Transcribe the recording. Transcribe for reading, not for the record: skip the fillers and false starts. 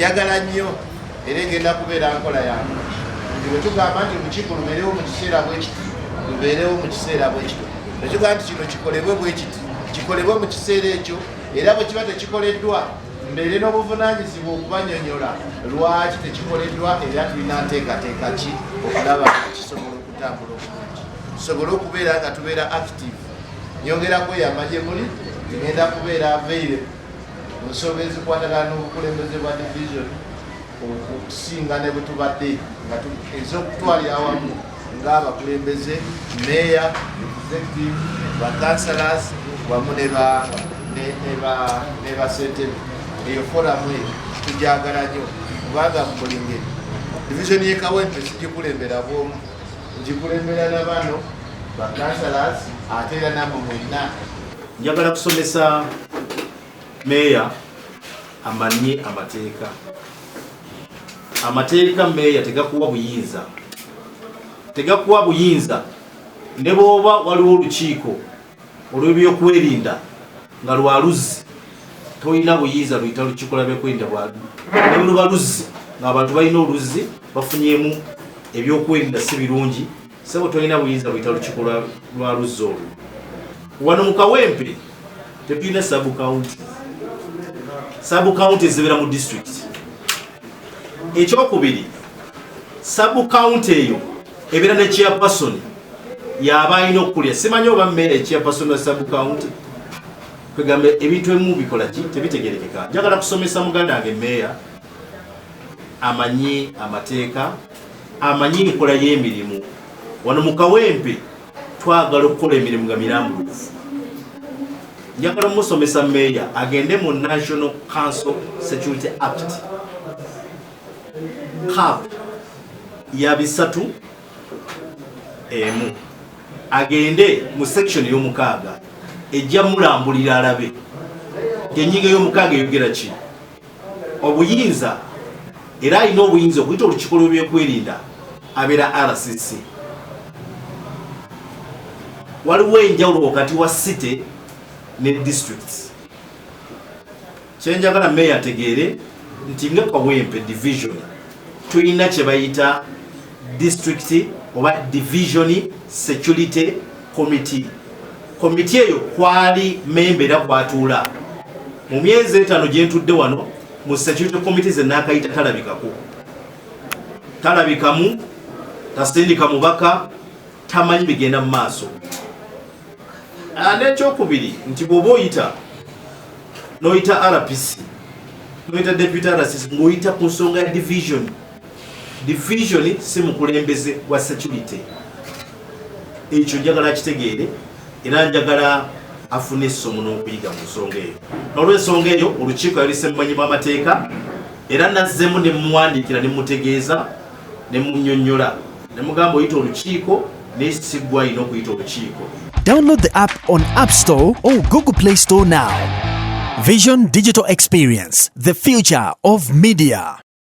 njagala nnyo era egenda kubeera nkola yange nti bwe tugamba nti olukiiko lubeerewo mu kiseera bwe kiti lubeerewo mu kiseera bwe kito nekigaa nti kino kikolebwe bwe kiti kikolebwe mu kiseera ekyo era bwe kiba tekikoleddwa mbeere n'obuvunaanyizibwa okubanyonyola lwaki tekikoleddwa era tulina nteekateeka ki okulaba nga kisobola okutambula obulungi tusobole okubeera nga tubeera active nyongerako eyamagye muli tugenda kubeera avaire mu nsonga ezikwatagana n'obukulembeze bwa division okusinga ne bwe tubadde nga ez'okutwalira awamu ng'abakulembeze mmeeya executive bakansalas wamu ne basentebe eyo foramu eyo tujagala nnyo kubanga mu buli ngeri division y'e Kawempe sigikulembera bwomu ngikulembera na bano bakansalas ate era namwe mwenna njagala kusomesa mmeeya amanye amateeka amateeka mmeeya tegakuwa buyinza ne bw'oba waliwo olukiiko olw'ebyokwerinda nga lwaluzi tolina buyinza luyita lukiiko lw'ebyokwerinda ne bwe luba luzzi ng'abantu balina oluzzi bafunyemu ebyokwerinda si birungi sebo tolina buyinza luyita lukiiko lwa luzzi olwo wano mu Kawempe tetulina sub-county zibeera mu district. Ekyokubiri sub-county eyo ebeera ne chairperson yaba alina okukulya simanyi oba mmeeya chairperson wa sub-county kwegamba ebintu ebimu bikola ki tebitegerekeka. Njagala kusomesa muganda wange mmeeya amanyi amateeka amanyi enkola y'emirimu. Wano mu Kawempe twagala okukola emirimu nga mirambulukufu. Njagala musomesa mmeeya agende mu National Council Security Act CAP ya 3 agende mu section y'omukaaga ejja mulambulira alabe enyiga y'omukaaga eyogera ki obuyinza era alina obuyinza okuyita olukiiko lw'ebyokwerinda abeera RCC. Waliwo enjawulo wakati wa city ne districts. Kyenjagala mmeeya ategeere nti nga Kawempe division tulina kye bayita district oba division security committee. Committee eyo kwali member era kwatuula mu myezi 5 gye ntudde wano mu security committee ze nakayita talabikamu tasindika mubaka tamanyi bigenda mu maaso. N'ekyokubiri nti bw'oba oyita n'oyita RPC n'oyita deputy RCC ng'oyita ku nsonga ya division si mukulembeze wa security. Ekyo njagala kitegeere era njagala afune essomo n'okuyiga mu nsonga eyo. N'olw'ensonga eyo olukiiko yalise mumanyi bw'amateeka era nazzemu ne mmuwandiikira ne mutegeeza ne munnyonnyola ne mugamba oyita olukiiko naye siggwa alina okuyita olukiiko. Download the app on App Store or Google Play Store now. Vision Digital Experience, the future of media.